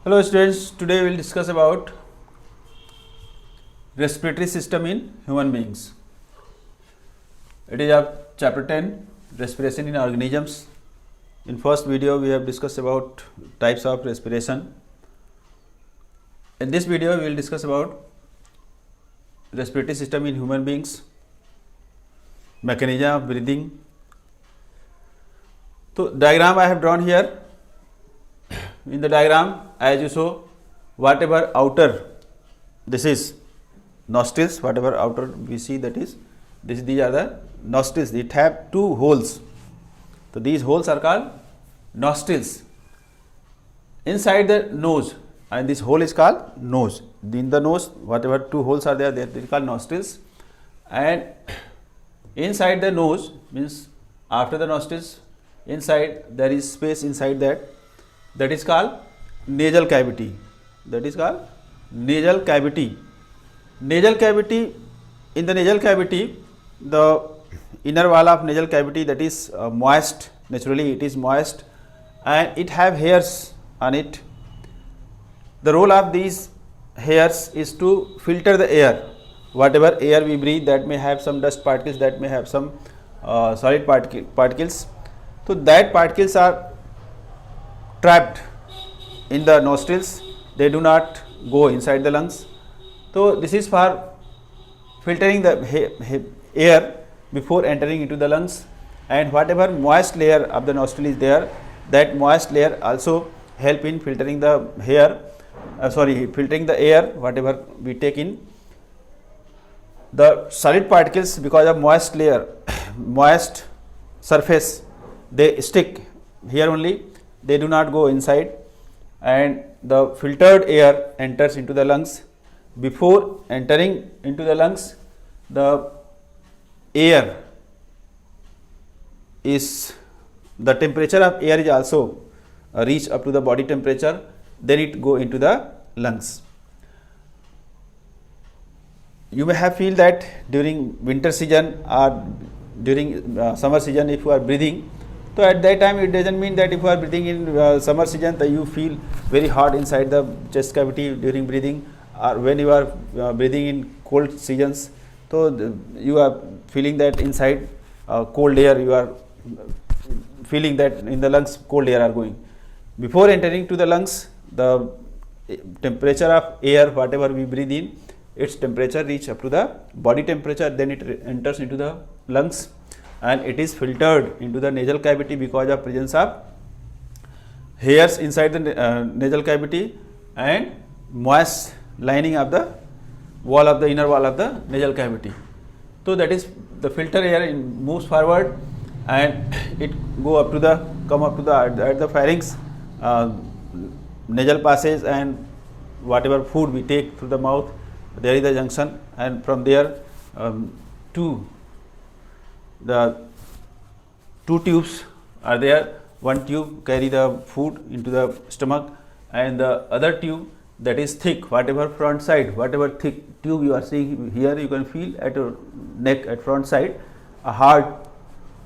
Hello students, today we will discuss about respiratory system in human beings. It is of chapter 10, respiration in organisms. In first video we have discussed about types of respiration. In this video we will discuss about respiratory system in human beings, mechanism of breathing. So diagram I have drawn here. In the diagram, as you saw, whatever outer, this is nostrils, whatever outer we see, that is, these are the nostrils. It have two holes. So these holes are called nostrils. Inside the nose, and this hole is called nose. In the nose, whatever two holes are there, they are called nostrils. And inside the nose, means after the nostrils, inside there is space inside that is called nasal cavity. That is called nasal cavity. Nasal cavity, in the nasal cavity, the inner wall of nasal cavity, that is moist, naturally it is moist, and it have hairs on it. The role of these hairs is to filter the air. Whatever air we breathe, that may have some dust particles, that may have some solid particles. So that particles are trapped in the nostrils, they do not go inside the lungs. So this is for filtering the air before entering into the lungs, and whatever moist layer of the nostril is there, that moist layer also help in filtering the filtering the air whatever we take in. The solid particles, because of moist layer, moist surface, they stick here only, they do not go inside, and the filtered air enters into the lungs. Before entering into the lungs, the air is, the temperature of air is also reach up to the body temperature, then it go into the lungs. You may have feel that during winter season or during summer season, if you are breathing, so at that time it doesn't mean that if you are breathing in summer season that you feel very hot inside the chest cavity during breathing, or when you are breathing in cold seasons, so you are feeling that inside cold air, you are feeling that in the lungs cold air are going. Before entering to the lungs, the temperature of air whatever we breathe in, its temperature reach up to the body temperature, then it enters into the lungs, and it is filtered into the nasal cavity because of presence of hairs inside the nasal cavity and moist lining of the wall of the inner wall of the nasal cavity. So that is the filter air moves forward, and it go up to the at the pharynx, nasal passage, and whatever food we take through the mouth, there is a junction, and from there the two tubes are there. One tube carry the food into the stomach, and the other tube, that is thick, whatever front side, whatever thick tube you are seeing here, you can feel at your neck at front side a hard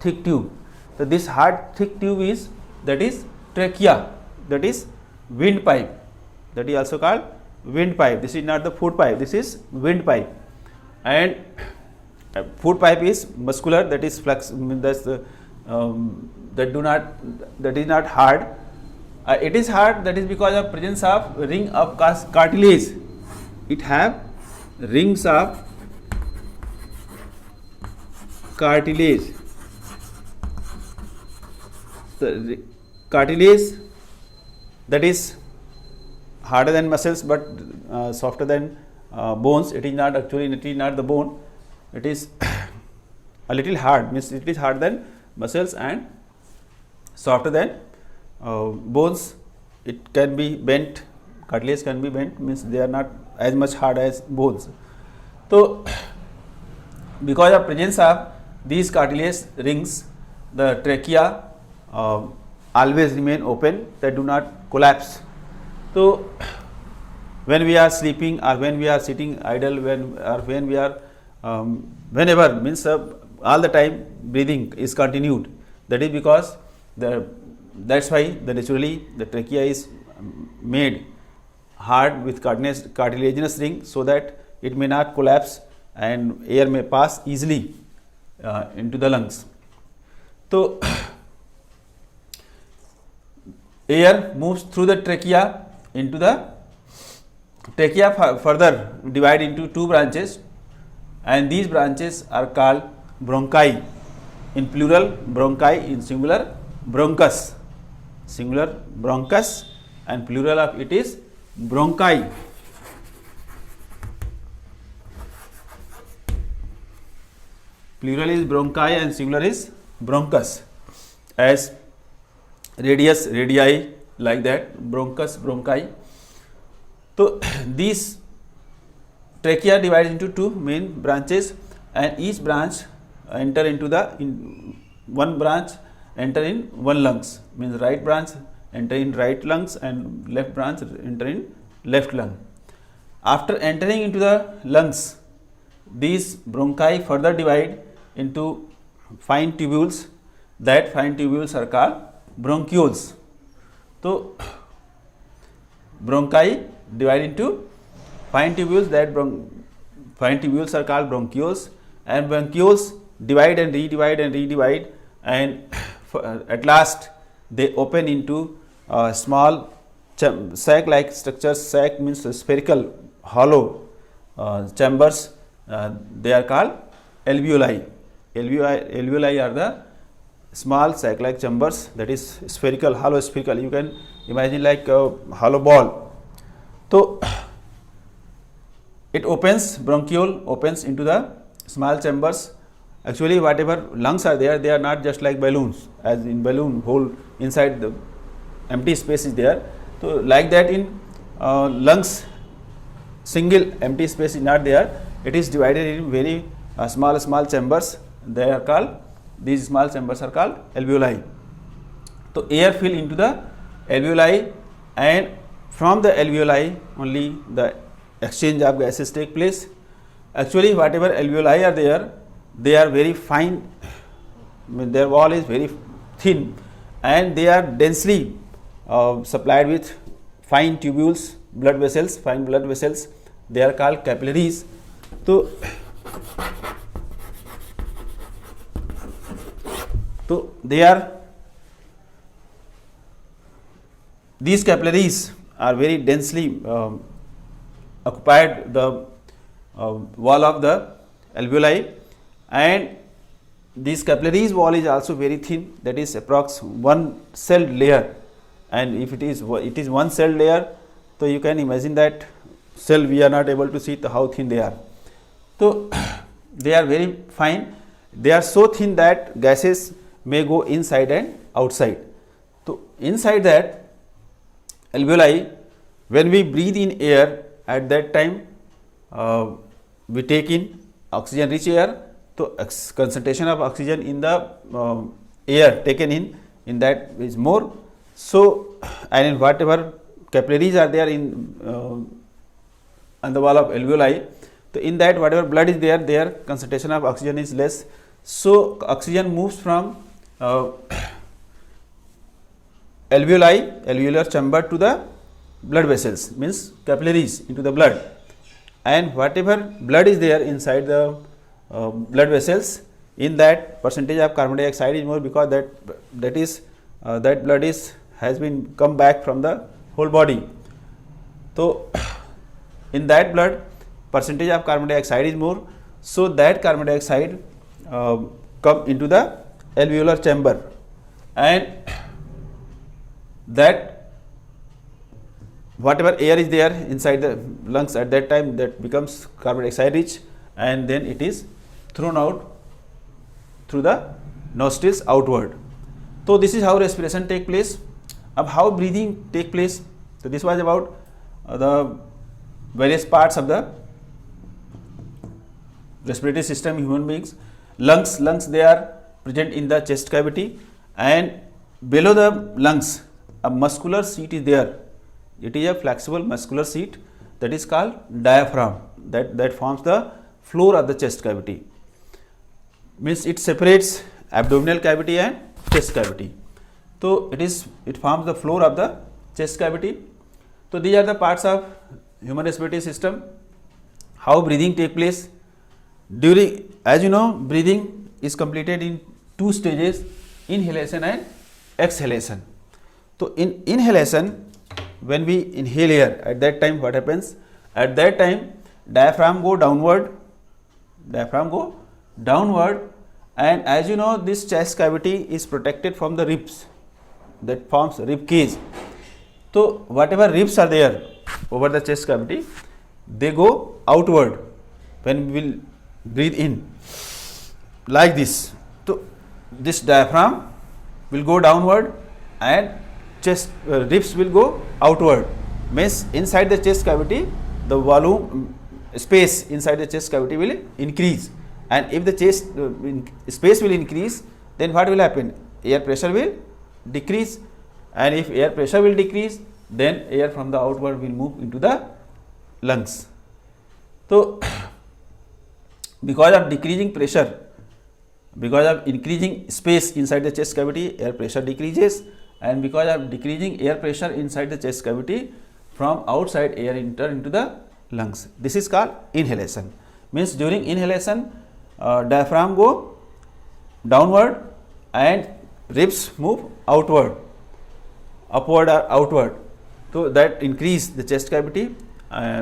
thick tube. So this hard thick tube is, that is trachea, that is windpipe, that is also called windpipe. This is not the food pipe, this is windpipe. And food pipe is muscular, that is flex, that is not hard. It is hard, that is because of presence of ring of cartilage. It have rings of cartilage. The cartilage, that is harder than muscles but softer than bones. It is not actually, it is not the bone. It is a little hard, means it is harder than muscles and softer than bones. It can be bent, cartilage can be bent, means they are not as much hard as bones. So because of presence of these cartilage rings, the trachea always remain open, they do not collapse. So when we are sleeping or when we are sitting idle, when we are whenever, means all the time breathing is continued, that is because that's why naturally the trachea is made hard with cartilaginous ring so that it may not collapse and air may pass easily into the lungs. So air moves through the trachea into the trachea, further divide into two branches, and these branches are called bronchi, in plural bronchi, in singular bronchus, singular bronchus, and plural of it is bronchi. Plural is bronchi and singular is bronchus, as radius, radii, like that, bronchus, bronchi. So these trachea divided into two main branches, and each branch enter into the one branch enter in one lungs, means right branch enter in right lungs and left branch enter in left lung. After entering into the lungs, these bronchi further divide into fine tubules. That fine tubules are called bronchioles. So bronchi divide into fine tubules, that fine tubules are called bronchioles, and bronchioles divide and redivide, and at last they open into small sac like structures. Sac means spherical hollow chambers, they are called alveoli. Alveoli are the small sac like chambers, that is spherical, hollow spherical, you can imagine like a hollow ball. So it opens, bronchiole opens into the small chambers. Actually whatever lungs are there, they are not just like balloons, as in balloon hole inside the empty space is there. So like that in lungs, single empty space is not there, it is divided in very small chambers. They are called, these small chambers are called alveoli. So air fill into the alveoli, and from the alveoli only the exchange of gases take place. Actually whatever alveoli are there, they are very fine, their wall is very thin, and they are densely supplied with fine tubules, blood vessels, fine blood vessels, they are called capillaries. So these capillaries are very densely occupied the wall of the alveoli, and this capillaries wall is also very thin, that is approx one celled layer, and if it is one celled layer, so you can imagine that cell we are not able to see how thin they are. So they are very fine, they are so thin that gases may go inside and outside. So inside that alveoli, when we breathe in air, at that time we take in oxygen rich air. So concentration of oxygen in the air taken in that is more. So and in whatever capillaries are there in on the wall of alveoli, so in that whatever blood is there, their concentration of oxygen is less. So oxygen moves from alveoli, alveolar chamber, to the blood vessels, means capillaries, into the blood, and whatever blood is there inside the blood vessels, in that percentage of carbon dioxide is more, because that blood has been come back from the whole body. So in that blood percentage of carbon dioxide is more, so that carbon dioxide come into the alveolar chamber, and that whatever air is there inside the lungs at that time, that becomes carbon dioxide rich, and then it is thrown out through the nostrils outward. So this is how respiration take place. अब how breathing take place? So this was about the various parts of the respiratory system in human beings. Lungs they are present in the chest cavity, and below the lungs a muscular seat is there. It is a flexible muscular seat that is called diaphragm, that forms the floor of the chest cavity. Means it separates abdominal cavity and chest cavity. So it forms the floor of the chest cavity. So these are the parts of human respiratory system. How breathing take place during, as you know, breathing is completed in two stages, inhalation and exhalation. So in inhalation, when we inhale air, at that time what happens? At that time diaphragm go downward, and as you know, this chest cavity is protected from the ribs that forms rib cage. So whatever ribs are there over the chest cavity, they go outward when we will breathe in like this. So this diaphragm will go downward and chest ribs will go outward. Means inside the chest cavity, the volume space inside the chest cavity will increase, and if the chest space will increase, then what will happen? Air pressure will decrease, and if air pressure will decrease, then air from the outward will move into the lungs. So because of decreasing pressure, because of increasing space inside the chest cavity, air pressure decreases, and because of decreasing air pressure inside the chest cavity, from outside air enter into the lungs. This is called inhalation. Means during inhalation, diaphragm go downward and ribs move outward, upward or outward. So that increase the chest cavity,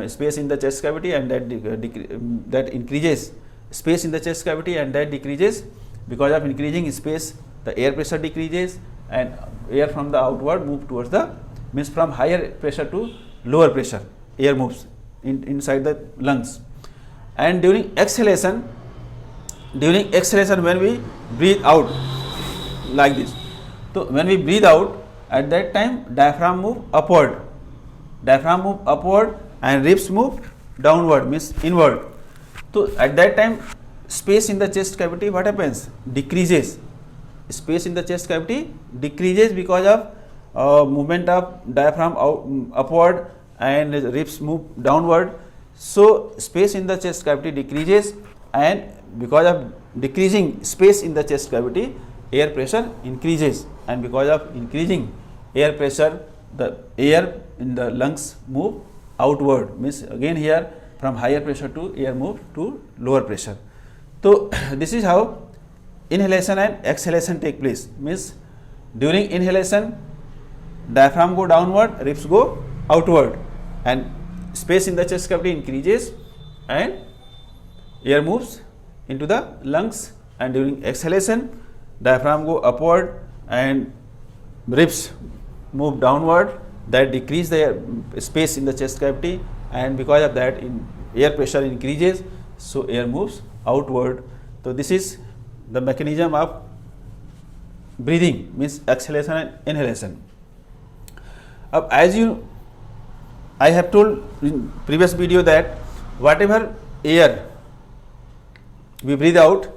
space in the chest cavity, and that increases space in the chest cavity, and that decreases. Because of increasing space, the air pressure decreases, and air from the outward move towards the, means from higher pressure to lower pressure, air moves inside the lungs. And during exhalation, when we breathe out like this, so when we breathe out, at that time diaphragm move upward, and ribs move downward, means inward. So at that time space in the chest cavity, what happens? Decreases. Space in the chest cavity decreases because of movement of diaphragm upward and ribs move downward. So space in the chest cavity decreases, and because of decreasing space in the chest cavity, air pressure increases, and because of increasing air pressure, the air in the lungs move outward. Means again here from higher pressure to air move to lower pressure. So this is how inhalation and exhalation take place. Means during inhalation, diaphragm go downward, ribs go outward, and space in the chest cavity increases and air moves into the lungs. And during exhalation, diaphragm go upward and ribs move downward, that decrease the space in the chest cavity, and because of that air pressure increases, so air moves outward. So this is the mechanism of breathing, means exhalation and inhalation. As I have told in previous video that whatever air we breathe out,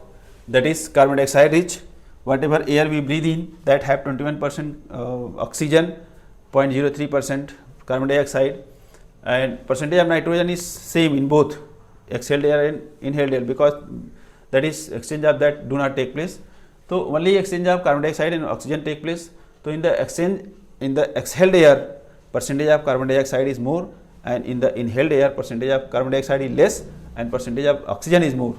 that is carbon dioxide rich, whatever air we breathe in, that have 21% oxygen, 0.03% carbon dioxide, and percentage of nitrogen is same in both exhaled air and inhaled air, because that is exchange of that do not take place. So only exchange of carbon dioxide and oxygen take place. So in the exhaled air, percentage of carbon dioxide is more, and in the inhaled air, percentage of carbon dioxide is less and percentage of oxygen is more.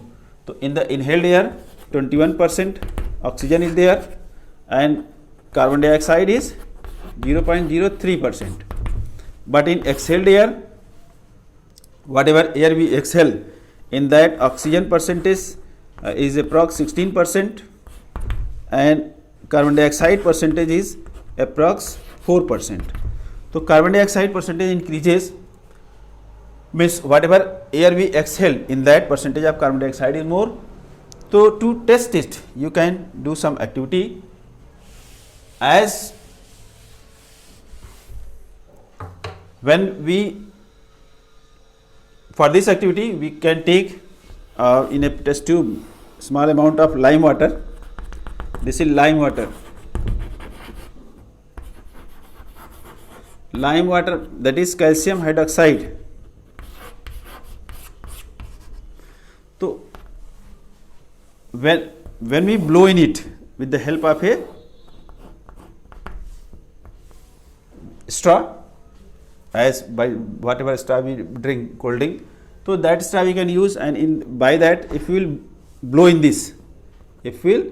So in the inhaled air, 21% oxygen is there and carbon dioxide is 0.03%. But in exhaled air, whatever air we exhale, in that oxygen percentage is approx 16% and carbon dioxide percentage is approx 4%. So carbon dioxide percentage increases, means whatever air we exhale, in that percentage of carbon dioxide is more. So to test it, you can do some activity. As when we, for this activity, we can take in a test tube small amount of lime water. This is lime water. Lime water, that is calcium hydroxide. So when we blow in it with the help of a straw, as by whatever straw we drink cold drink. So that straw we can use, and in by that if we will blow in this, if we will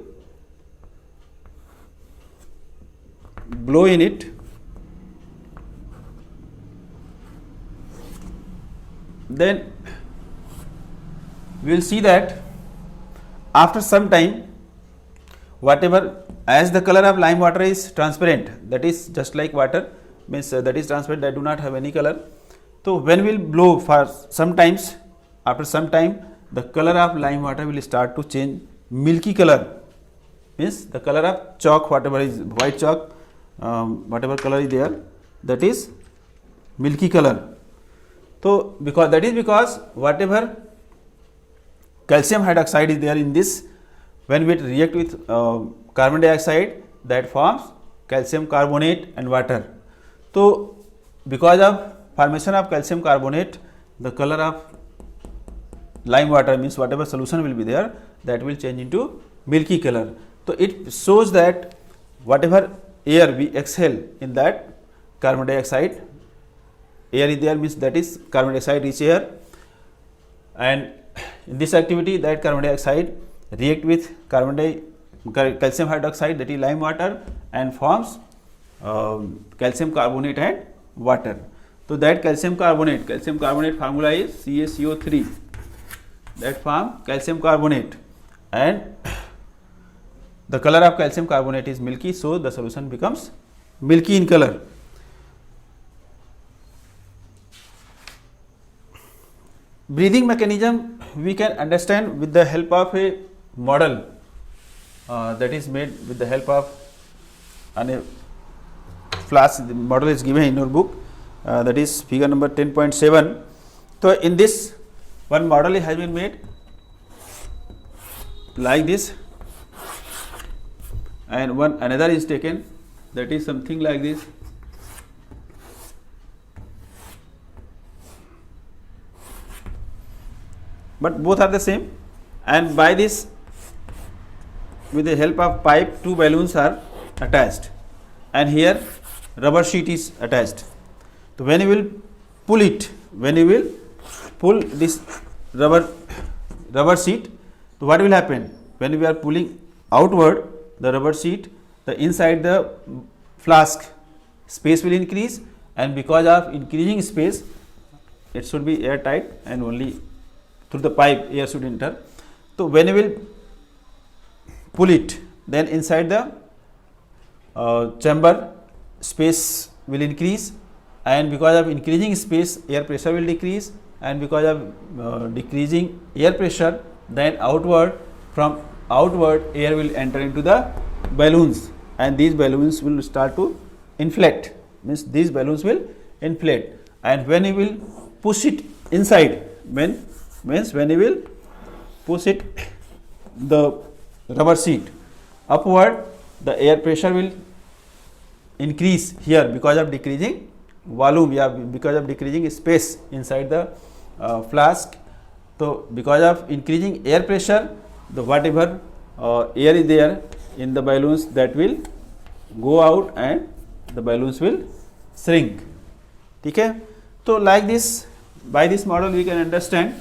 blow in it, then we will see that after some time, whatever, as the color of lime water is transparent, that is just like water, means that is transparent, that do not have any color. So when we will blow for sometimes, after some time, the color of lime water will start to change milky color, means the color of chalk, whatever is white chalk, whatever color is there, that is milky color. So because that is because whatever calcium hydroxide is there in this, when we react with carbon dioxide, that forms calcium carbonate and water. So because of formation of calcium carbonate, the color of lime water, means whatever solution will be there, that will change into milky color. So it shows that whatever air we exhale, in that carbon dioxide air is there, means that is carbon dioxide rich air, and in this activity that carbon dioxide react with calcium hydroxide, that is lime water, and forms calcium carbonate and water. So that calcium carbonate formula is CaCO3, that form calcium carbonate, and the color of calcium carbonate is milky, so the solution becomes milky in color. Breathing mechanism we can understand with the help of a model that is made with the help of a flask. The model is given in your book, that is figure number 10.7. So in this one model has been made like this, and one another is taken, that is something like this. But both are the same, and by this, with the help of pipe, two balloons are attached, and here rubber sheet is attached. So when you will pull it, when you will pull this rubber sheet, so what will happen? When we are pulling outward the rubber sheet, the inside the flask space will increase, and because of increasing space, it should be airtight, and only through the pipe air should enter. So when you will pull it, then inside the chamber space will increase, and because of increasing space air pressure will decrease, and because of decreasing air pressure, then from outward air will enter into the balloons, and these balloons will start to inflate, means these balloons will inflate, and when you will push it inside, when you will push it the rubber sheet upward, the air pressure will increase here because of decreasing volume, because of decreasing space inside the flask. So because of increasing air pressure, the whatever air is there in the balloons, that will go out and the balloons will shrink. Okay? So like this, by this model we can understand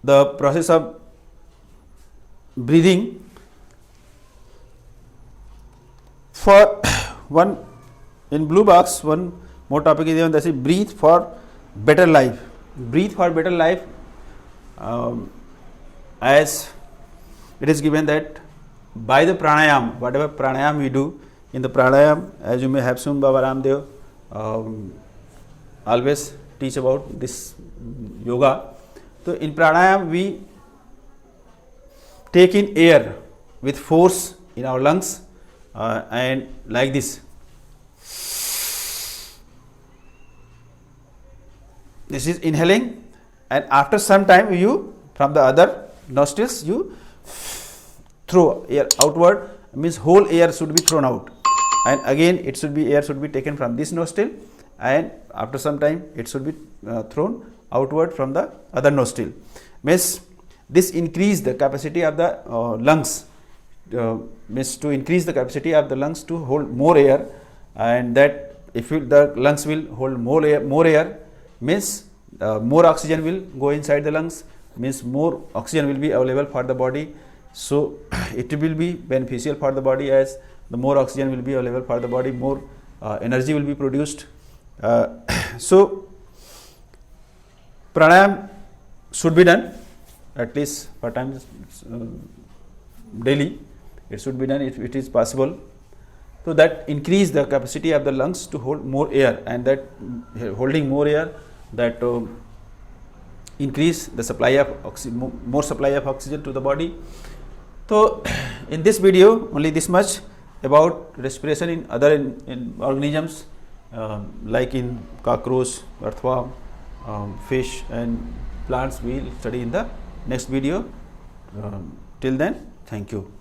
the process of breathing. For one in blue box, one more topic is given, that is breathe for better life. Breathe for better life, as it is given that by the pranayam, whatever pranayam we do, in the pranayam, as you may have seen, Baba Ramdev always teach about this yoga. So in pranayam we take in air with force in our lungs, and like this. This is inhaling, and after some time you from the other nostrils you throw air outward, means whole air should be thrown out, and again it should be air should be taken from this nostril, and after some time it should be thrown outward from the other nostril. Means this increase the capacity of the lungs, means to increase the capacity of the lungs to hold more air, and that if the lungs will hold more air means more oxygen will go inside the lungs, means more oxygen will be available for the body. So it will be beneficial for the body, as the more oxygen will be available for the body, more energy will be produced. So pranayam should be done at least per time daily. It should be done if it is possible. So that increase the capacity of the lungs to hold more air, and that holding more air, that increase the supply of more supply of oxygen to the body. So in this video only this much about respiration in other in organisms, like in cockroach, earthworm, fish and plants. We will study in the next video. Till then, thank you.